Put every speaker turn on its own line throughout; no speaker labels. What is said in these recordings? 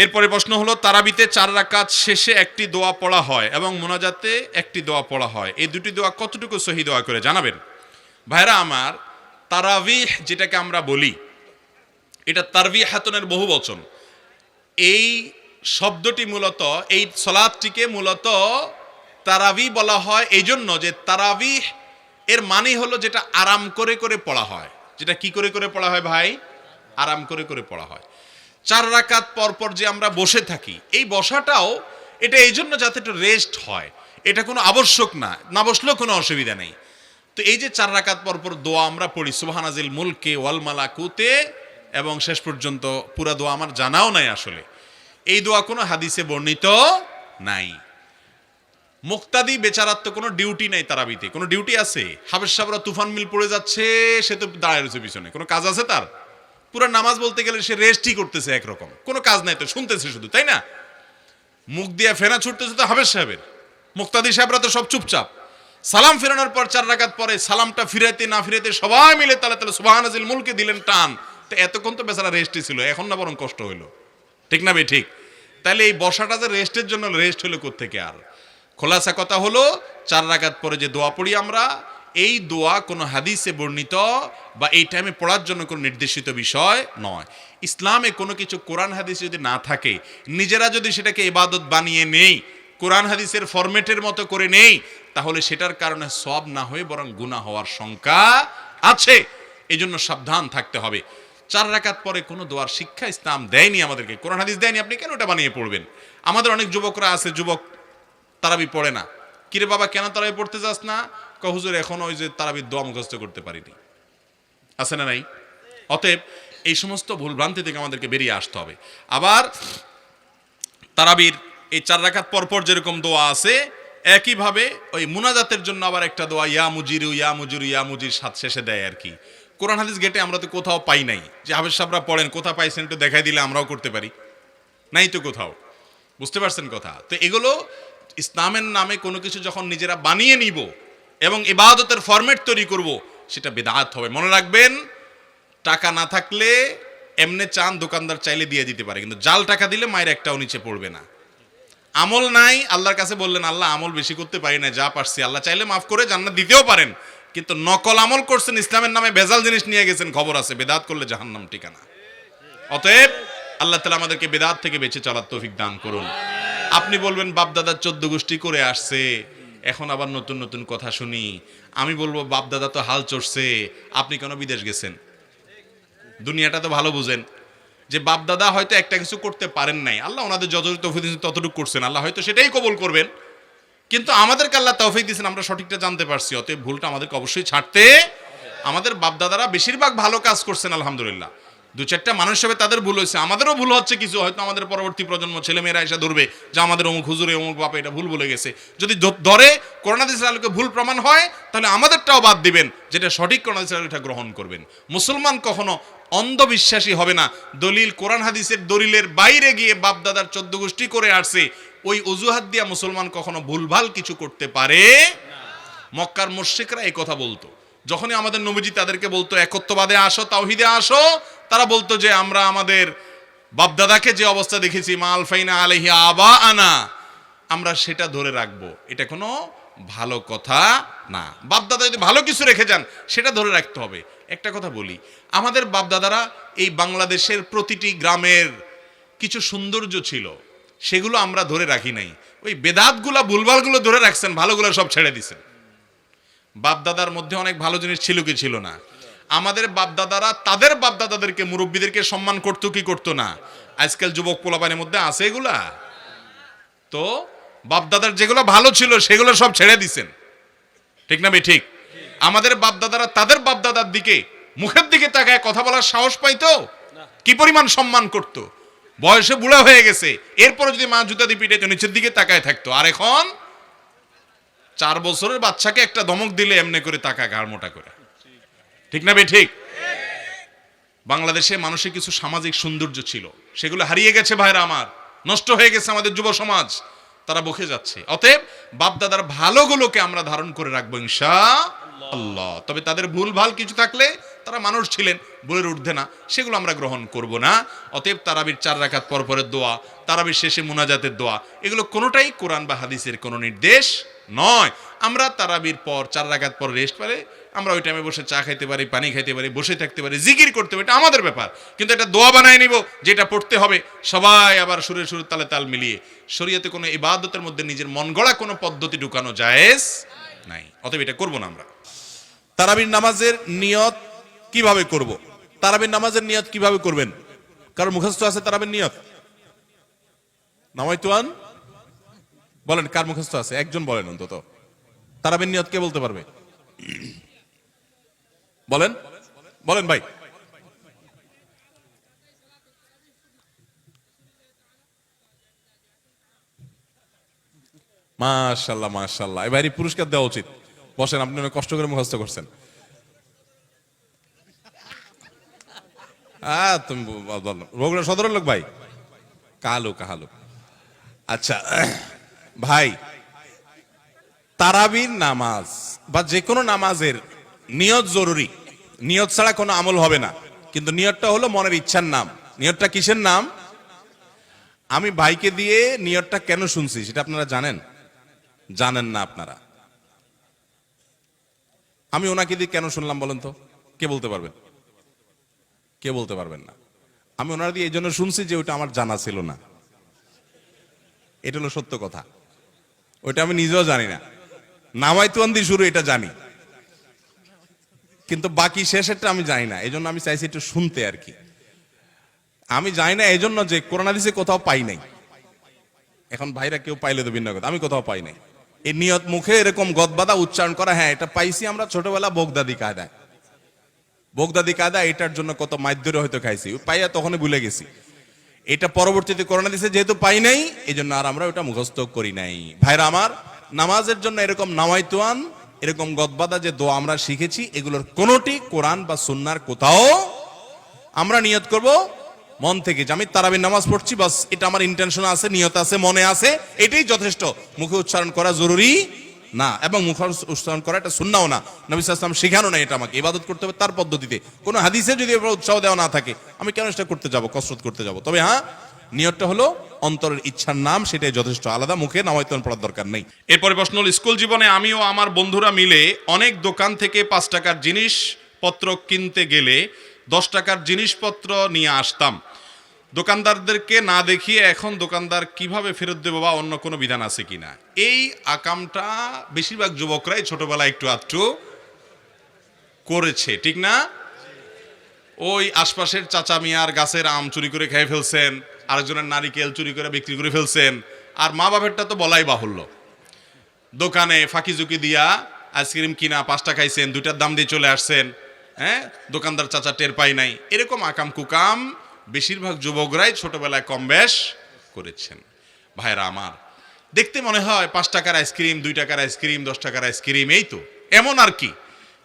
এরপরে প্রশ্ন হলো, তারাবিতে 4 রাকাত শেষে একটি দোয়া পড়া হয় এবং মোনাজাতে একটি দোয়া পড়া হয়, এই দুটি দোয়া কতটুকু সহি দোয়া করে জানাবেন? ভাইরা আমার, তারাবিহ যেটাকে আমরা বলি, এটা তারবিহাতুনের বহু বচন। এই শব্দটি মূলত, এই সালাতটিকে মূলত তারাবি বলা হয় এই জন্য যে তারাবিহ এর মানে হলো যেটা আরাম করে করে পড়া হয়। যেটা কি করে করে পড়া হয় ভাই? আরাম করে করে পড়া হয়। 4 রাকাত পর পর যে আমরা বসে থাকি, এই বসাটাও এটা এই জন্য যাতে একটু রেস্ট হয়, এটা কোনো আবশ্যক না বসলেও কোনো অসুবিধা নেই। তো এই যে 4 রাকাত পর পর দোয়া আমরা পড়ি, সুবহানাজিল মুলকে ওয়াল মালাকুতে, এবং শেষ পর্যন্ত পুরা দোয়া আমার জানাও নাই আসলে, এই দোয়া কোনো হাদিসে বর্ণিত নাই। মুক্তাদি বেচারার তো কোনো ডিউটি নাই, তারাবিতে কোনো ডিউটি আছে? হাফেজ সাহেবরা তুফান মিল পড়ে যাচ্ছে, সে তো দাঁড়ায় রয়েছে পিছনে, কোনো কাজ আছে তার? পুরো নামাজ বলতে গেলে সে রেস্টই করতেছে একরকম, কোনো কাজ নাই তো, শুনতেছে শুধু, তাই না? মুখ দিয়ে ফেনা ছুটতেছে তো হাফেজ সাহেবের, মুক্তাদি সাহেবরা তো সব চুপচাপ। সালাম ফেরানোর পর 4 রাকাত পরে সালামটা ফিরাইতে না ফিরাইতে সবাই মিলে তালে তালে সুবহানাজিল মুলকে দিলেন টান। তো এতক্ষণ তো বেচারা রেস্টই ছিল, এখন না বরং কষ্ট হইলো, ঠিক না ভাই? ঠিক। তাহলে এই বসাটা যে রেস্টের জন্য, রেস্ট হলো কোত্থেকে? আর খোলাসা কথা হলো, 4 রাকাত পরে যে দোয়া পড়ি আমরা, এই দোয়া কোনো হাদিসে বর্ণিত বা এই টাইমে পড়ার জন্য কোনো নির্দেশিত বিষয় নয়। ইসলামে কোনো কিছু কোরআন হাদিস যদি না থাকে, নিজেরা যদি সেটাকে ইবাদত বানিয়ে নেই, কোরআন হাদিসের ফরম্যাটের মতো করে নেই, তাহলে সেটার কারণে সওয়াব না হয়ে বরং গুনাহ হওয়ার শঙ্কা আছে। এই জন্য সাবধান থাকতে হবে। 4 রাকাত পরে কোনো দোয়ার শিক্ষা ইসলাম দেয়নি আমাদেরকে, কোরআন হাদিস দেয়নি, আপনি কেন ওটা বানিয়ে পড়বেন? আমাদের অনেক যুবকরা আছে, যুবক তারাবি পড়ে না। কিরে বাবা, কেন তারাবি পড়তে যাস না? হুজুর এখন ওই যে তারাবির দোয়া মুখস্থ করতে পারিনি। আছে না নাই? অতএব এই সমস্ত ভুলভ্রান্তি থেকে আমাদেরকে বেরিয়ে আসতে হবে। আবার তারাবির এই 4 রাকাত পর পর যেরকম দোয়া আছে, একইভাবে ওই মুনাজাতের জন্য আবার একটা দোয়া, ইয়া মুজিরু ইয়া মুজিরু ইয়া মুজির সাথ শেষে দেয় আর কি। কোরআন হাদিস গেটে আমরা তো কোথাও পাই নাই যে হাফেজ সাহেবরা পড়েন, কোথাও পাইছেন একটু দেখাই দিলে আমরাও করতে পারি, নাই তো কোথাও। বুঝতে পারছেন কথা? তো এগুলো ইসলামের নামে কোনো কিছু যখন নিজেরা বানিয়ে নিব এবং ইবাদতের ফরম্যাট তৈরি করব, সেটা বিদআত হবে। মনে রাখবেন, টাকা না থাকলে এমনে চান দোকানদার চাইলে দিয়ে দিতে পারে, কিন্তু জাল টাকা দিলে মায়ের একটাও নিচে পড়বে না। আমল নাই, আল্লাহর কাছে বললেন আল্লাহ আমল বেশি করতে পারি না, যা পারছি, আল্লাহ চাইলে মাফ করে জান্নাত দিতেও পারেন, কিন্তু নকল আমল করছেন, ইসলামের নামে ভেজাল জিনিস নিয়ে গেছেন, খবর আছে, বেদাত করলে জাহান্নাম ঠিকানা। অতএব আল্লাহ তাআলা আমাদেরকে বেদাত থেকে বেঁচে চলার তৌফিক দান করুন। আপনি বলবেন বাপদাদার 14 গোষ্ঠী করে আসছে, এখন আবার নতুন নতুন কথা শুনি। আমি বলবো বাপদাদা তো হাল চড়ছে, আপনি কেন বিদেশ গেছেন? দুনিয়াটা তো ভালো বুঝেন যে বাপদাদা হয়তো একটা কিছু করতে পারেন নাই, আল্লাহ ওনাদের যতটুকু তৌফিক দিয়েছেন ততটুকু করছেন, আল্লাহ হয়তো সেটাই কবুল করবেন, কিন্তু আমাদেরকে আল্লাহ তৌফিক দিয়েছেন, আমরা সঠিকটা জানতে পারছি। অতএব ভুলটা আমাদেরকে অবশ্যই ছাড়তে। আমাদের বাপদাদারা বেশিরভাগ ভালো কাজ করছেন আলহামদুলিল্লাহ, 2-4টা মানুষ হিসেবে তাদের ভুল হয়েছে, আমাদেরও ভুল হচ্ছে কিছু, হয়তো আমাদের পরবর্তী প্রজন্ম ছেলেমেয়েরা এসে ধরবে যে আমাদের অমুক হুজুরে অমুক বাপে এটা ভুল বলে গেছে। যদি ধরে কোরআন হাদিসের আলোকে ভুল প্রমাণ হয়, তাহলে আমাদেরটাও বাদ দিবেন, যেটা সঠিক কোরআন হাদিসের আলোকে গ্রহণ করবেন। মুসলমান কখনো অন্ধবিশ্বাসী হবে না। দলিল, কোরআন হাদিসের দলিলের বাইরে গিয়ে বাপদাদার 14 গোষ্ঠী করে আসছে, ওই অজুহাত দিয়া মুসলমান কখনো ভুলভাল কিছু করতে পারে। মক্কার মুশরিকরা এই কথা বলতো, যখনই আমাদের নবীজি তাদেরকে বলতো একত্ববাদে আসো, তাওহীদে আসো, তারা বলতো যে আমরা আমাদের বাপদাদাকে যে অবস্থা দেখেছি, মাল ফাইনা আলাইহি আবা আনা, আমরা সেটা ধরে রাখবো। এটা কোনো ভালো কথা না। বাপদাদা যদি ভালো কিছু রেখে যান, সেটা ধরে রাখতে হবে। একটা কথা বলি, আমাদের বাপদাদারা এই বাংলাদেশের প্রতিটি গ্রামের কিছু সৌন্দর্য ছিল, সেগুলো আমরা ধরে রাখি নাই। ওই বেদাতগুলা ভুলভালগুলো ধরে রাখছেন, ভালোগুলো সব ছেড়ে দিছেন। বাপদাদার মধ্যে অনেক ভালো জিনিস ছিল কি ছিল না? আমাদের বাপদাদারা তাদের বাপদাদাদেরকে, মুরব্বীদেরকে সম্মান করতো কি করতো না? আজকাল যুবক পোলাপানের মধ্যে আছে এগুলা? তো বাপদাদার যেগুলো ভালো ছিল সেগুলো সব ছেড়ে দিছেন, ঠিক না ভাই? ঠিক। আমাদের বাপদাদারা তাদের বাপদাদার দিকে, মুখের দিকে তাকায় কথা বলার সাহস পাইতো, কি পরিমাণ সম্মান করত। বয়সে বুড়া হয়ে গেছে, এরপরে যদি মা জুতা দিয়ে পিটাইতো, নিচের দিকে তাকায় থাকতো। আর এখন 4 বছরের বাচ্চাকে একটা ধমক দিলে এমনি করে তাকায় ঘাড় মোটা করে, ঠিক না ভাই? ঠিক। বাংলাদেশে মানুষের কিছু সামাজিক সৌন্দর্য ছিল, সেগুলো হারিয়ে গেছে ভাইরা আমার, নষ্ট হয়ে গেছে আমাদের যুব সমাজ, তারা বকে যাচ্ছে। অতএব বাপদাদার ভালোগুলোকে আমরা ধারণ করে রাখবো ইনশাআল্লাহ। তবে তাদের ভুল ভাল কিছু থাকলে তারা মানুষ ছিলেন, বলের ঊর্ধ্বে না, সেগুলো আমরা গ্রহণ করব না। অতএব তারাবির 4 রাকাত পরপরের দোয়া, তারাবির শেষে মুনাজাতের দোয়া, এগুলো কোনোটাই কোরআন বা হাদিসের কোনো নির্দেশ নয়। আমরা তারাবির পর 4 রাকাত পর রেস্ট পেলে আমরা ওই টাইমে বসে চা খাইতে পারি, পানি খাইতে পারি, বসে থাকতে পারি, জিকির করতে পারি, এটা আমাদের ব্যাপার। কিন্তু এটা দোয়া বানায় নিব যেটা পড়তে হবে সবাই আবার সুরে সুরে তালে তাল মিলিয়ে, শরীয়তে কোনো ইবাদতের মধ্যে নিজের মন গড়া কোনো পদ্ধতি ঢুকানো জায়েজ নাই। অতএব এটা করব না আমরা।
তারাবির নামাজের নিয়ত কিভাবে করব? তারাবির নামাজের নিয়ত কিভাবে করবেন? কারণ মুখস্থ আছে তারাবির নিয়ত? নামাইতুয়ান বলেন, কার মুখস্থ আছে? একজন বলেন অন্তত। তারাবির নিয়ত কে বলতে পারবে? বলেন বলেন ভাই। মাশাআল্লাহ মাশাআল্লাহ, এবারই পুরস্কার দেওয়া উচিত। বসেন, আপনি অনেক কষ্ট করে মুখস্থ করছেন। তুমি বগুড়া সদরের লোক ভাই? কালো কাহালো। আচ্ছা ভাই, তারাবির নামাজ বা যে কোনো নামাজের নিয়ত জরুরি। নিয়ত ছাড়া কোনো আমল হবে না। কিন্তু নিয়তটা হলো মনের ইচ্ছার নাম। নিয়তটা কিসের নাম? আমি ভাইকে দিয়ে নিয়তটা কেন শুনছি সেটা আপনারা জানেন? জানেন না আপনারা? আমি ওনাকে দিয়ে কেন শুনলাম বলেন তো? কে বলতে পারবেন? কে বলতে পারবেন না? আমি ওনার দিয়ে এই জন্য শুনছি যে ওটা আমার জানা ছিল না। এটা হলো সত্য কথা। ওইটা আমি নিজেও জানি না। নামাইতুয়ান দিয়ে শুরু এটা জানি, কিন্তু বাকি শেষেরটা আমি জানি না। এই জন্য আমি চাইছি একটু শুনতে আর কি। আমি জানি না এই জন্য যে কোরআন হাদিসে কোথাও পাই নাই। এখন ভাইরা কেউ পাইলে তো ভিন্ন কথা, আমি কোথাও পাই নাই। এই নিয়ত মুখে এরকম গদবাদা উচ্চারণ করা, হ্যাঁ এটা পাইছি আমরা ছোটবেলা বগদাদি কায়দায়। বগদাদি কায়দা এটার জন্য কত মাইদ্যরে হয়তো খাইছি, পাইয়া তখনই ভুলে গেছি। এটা পরবর্তীতে কোরআন হাদিসে যেহেতু পাই নাই, এই জন্য আর আমরা ওটা মুখস্থ করি নাই। ভাইরা আমার, নামাজের জন্য এরকম নামাইতুয়ান, এরকম গদবাদা যে দোয়া আমরা শিখেছি, এগুলোর কোনোটি কোরআন বা সুন্নাহর কোথাও আমরা নিয়ত করব মন থেকে যে আমি তারাবির নামাজ পড়ছি, বাস এটা আমার ইন্টেনশন আছে, নিয়ত আছে, মনে আছে, এটাই যথেষ্ট। মুখে উচ্চারণ করা জরুরি না, এবং মুখে উচ্চারণ করা এটা সুন্নাহও না। নবী সাল্লাল্লাহু আলাইহি ওয়াসাল্লাম শেখানো না এটা আমাকে। ইবাদত করতে হবে তার পদ্ধতিতে। কোনো হাদিসে যদি উৎসাহ দেওয়া না থাকে, আমি কেন সেটা করতে যাব, কসরত করতে যাব? তবে হ্যাঁ, নিয়তটা হলো অন্তরের ইচ্ছার নাম, সেটাই যথেষ্ট। আলাদা মুখে নামাইতুয়ান পড়ার দরকার নেই।
এরপরে প্রশ্ন হল, স্কুল জীবনে আমি ও আমার বন্ধুরা মিলে অনেক দোকান থেকে 5 টাকার জিনিসপত্র কিনতে গেলে 10 টাকার জিনিসপত্র নিয়ে আসতাম। দোকানদারদেরকে না দেখিয়ে এখন দোকানদার কিভাবে ফেরত দেবো বা অন্য কোনো বিধান আছে কিনা? এই আকামটা বেশিরভাগ যুবকরাই ছোটবেলায় একটু আধটু করেছে, ঠিক না? ওই আশপাশের চাচা মিয়ার গাছের আম চুরি করে খেয়ে ফেলছেন, আরেকজনের নারিকেল চুরি করে বিক্রি করে ফেলছেন, আর মা বাপেরটা তো বলাই বাহুল্য। দোকানে ফাঁকি ঝুঁকি দিয়া আইসক্রিম কিনা 5 টাকা খাইছেন, 2টার দাম দিয়ে চলে আসছেন, হ্যাঁ, দোকানদার চাচা টের পাই নাই। এরকম আকাম কুকাম বেশিরভাগ যুবকরাই ছোটবেলায় কম বেশ করেছেন। ভাইরা আমার, দেখতে মনে হয় 5 টাকার আইসক্রিম, 2 টাকার আইসক্রিম, 10 টাকার আইসক্রিম, এই তো এমন আর কি।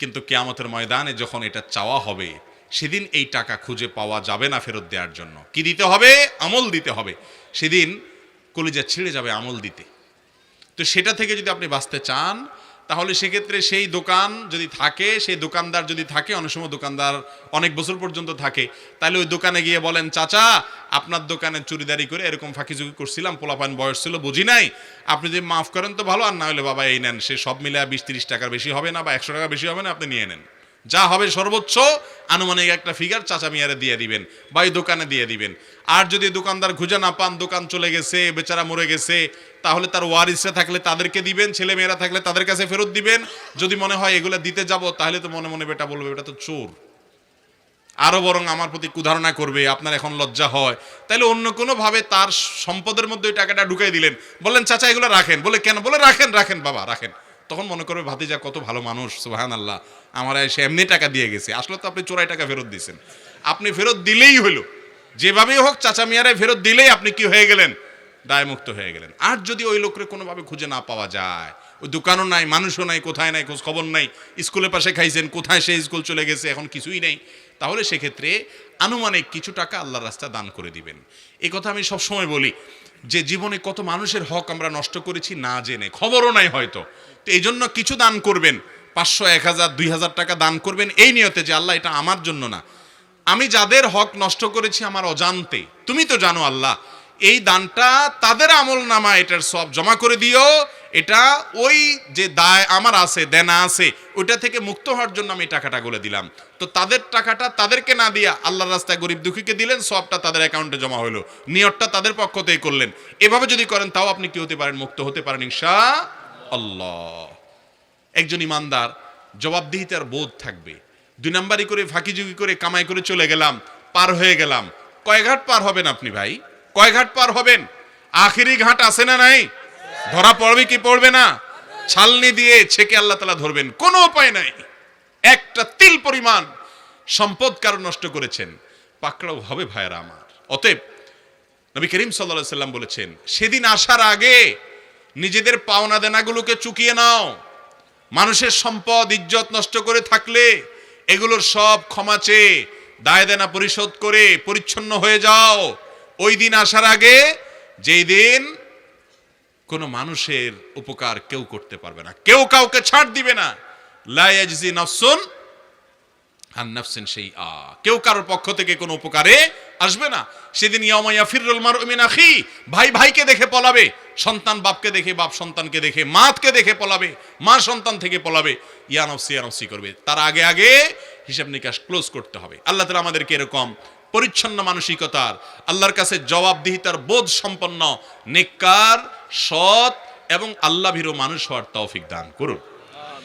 কিন্তু কিয়ামতের ময়দানে যখন এটা চাওয়া হবে, সেদিন এই টাকা খুঁজে পাওয়া যাবে না ফেরত দেওয়ার জন্য। কি দিতে হবে? আমল দিতে হবে। সেদিন কলিজা ছিঁড়ে যাবে আমল দিতে। তো সেটা থেকে যদি আপনি বাঁচতে চান, তাহলে সেক্ষেত্রে সেই দোকান যদি থাকে, সেই দোকানদার যদি থাকে, অনেক সময় দোকানদার অনেক বছর পর্যন্ত থাকে, তাহলে ওই দোকানে গিয়ে বলেন, চাচা আপনার দোকানে চুরিদারি করে এরকম ফাঁকিঝুঁকি করছিলাম, পোলাপান বয়স ছিল, বুঝি নাই, আপনি যদি মাফ করেন তো ভালো, আর না হলে বাবা এই নেন, সে সব মিলে 20-30 টাকার বেশি হবে না বা 100 টাকা বেশি হবে না, আপনি নিয়ে নেন। যা হবে সর্বোচ্চ আনুমানিক একটা ফিগার চাচা মিয়ারে দিয়ে দিবেন বা এই দোকানে দিয়ে দিবেন। আর যদি দোকানদার খুঁজে না পান, দোকান চলে গেছে, বেচারা মরে গেছে, তাহলে তার ওয়ারিসরা থাকলে তাদেরকে দিবেন, ছেলে মেয়েরা থাকলে তাদের কাছে ফেরত দিবেন। যদি মনে হয় এগুলা দিতে যাব, তাহলে তো মনে মনে বেটা বলবে এটা তো চোর, আরো বরং আমার প্রতি কুধারণা করবে, আপনার এখন লজ্জা হয়, তাহলে অন্য কোনো ভাবে তার সম্পদের মধ্যে ওই টাকাটা ঢুকাই দিলেন, বললেন চাচা এগুলো রাখেন। বলে কেন? বলে রাখেন রাখেন বাবা রাখেন। তখন মনে করবে ভাতিজা কত ভালো মানুষ, সুবহানাল্লাহ, আমার এসে এমনি টাকা দিয়ে গেছে। আসলে তো আপনি চোরাই টাকা ফেরত দিয়েছেন। আপনি ফেরত দিলেই হলো, যেভাবেই হোক চাচা মিয়ারে ফেরত দিলেই আপনি কি হয়ে গেলেন? দায়মুক্ত হয়ে গেলেন। আর যদি ওই লোকরে কোনোভাবে খুঁজে না পাওয়া যায়, ওই দোকানও নাই, মানুষও নাই, কোথায় নাই, খোঁজ খবর নাই, স্কুলের পাশে খাইছেন, কোথায় সেই স্কুল চলে গেছে, এখন কিছুই নেই, তাহলে সেক্ষেত্রে আনুমানিক কিছু টাকা আল্লাহর রাস্তায় দান করে দিবেন। এই কথা আমি সবসময় বলি যে জীবনে কত মানুষের হক আমরা নষ্ট করেছি না জেনে, খবরও নাই হয়তো। তো এই জন্য কিছু দান করবেন, 500, 1000, 2000 টাকা দান করবেন এই নিয়তে যে আল্লাহ এটা আমার জন্য না, আমি যাদের হক নষ্ট করেছি আমার অজান্তে, তুমি তো জানো আল্লাহ, এই দানটা তাদের আমল নামা এটার সব জমা করে দিও, এটা ওই যে দায় আমার আছে, দেনা আছে, ওইটা থেকে মুক্ত হওয়ার জন্য আমি টাকাটা বলে দিলাম। তো তাদের টাকাটা তাদেরকে না দিয়া আল্লাহর রাস্তায় গরিব দুঃখীকে দিলেন, সবটা তাদের অ্যাকাউন্টে জমা হলো, নিয়তটা তাদের পক্ষ থেকে করলেন। এভাবে যদি করেন তাও আপনি কি হতে পারেন? মুক্ত হতে পারেন ইনশাআল্লাহ। একজন ইমানদার জবাবদিহিতার বোধ থাকবে। 2 নাম্বারি করে ফাঁকিঝুঁকি করে কামাই করে চলে গেলাম, পার হয়ে গেলাম। কয় ঘাট পার হবেন আপনি ভাই? কয় ঘাট পার হবেন? আখেরি ঘাট আছে না নাই? ধরা পড়বে কি পড়বে না? ছালনি দিয়ে ছেকে আল্লাহ তাআলা ধরবেন, কোনো উপায় নাই। একটা তিল পরিমাণ সম্পদ কারো নষ্ট করেছেন, পাকড়াও হবে ভাইরা আমার। অতএব নবী করিম সাল্লাল্লাহু আলাইহি সাল্লাম বলেছেন, সেদিন আসার আগে নিজেদের পাওনা দেনাগুলোকে চুকিয়ে নাও। মানুষের সম্পদ ইজ্জত নষ্ট করে থাকলে এগুলোর সব ক্ষমা চেয়ে দায় দেনা পরিশোধ করে পরিচ্ছন্ন হয়ে যাও। ওই দিন আসার আগে, যেই দিন কোন মানুষের উপকার কেউ করতে পারবে না, কেউ কাউকে ছাড় দিবে না। লা ইয়াজজি নাফসুন আন নাফসিন শাইআ, কেউ কারোর পক্ষ থেকে কোনো উপকারে আসবে না। সেদিন ইয়াউমা ইয়াফিরুল মারউ মিন আখি, ভাই ভাইকে দেখে পলাবে, সন্তান বাপকে দেখে, বাপ সন্তানকে দেখে, মাকে দেখে পলাবে, মা সন্তান থেকে পলাবে, ইয়া নফসি করবে। তার আগে আগে হিসাব নিকাশ ক্লোজ করতে হবে। আল্লাহ তাআলা আমাদেরকে এরকম পরিচ্ছন্ন মানসিকতার, আল্লাহর কাছে জবাবদিহিতার বোধ সম্পন্ন, নেককার, সৎ এবং আল্লাহ ভীরু মানুষ হওয়ার তৌফিক দান করুন।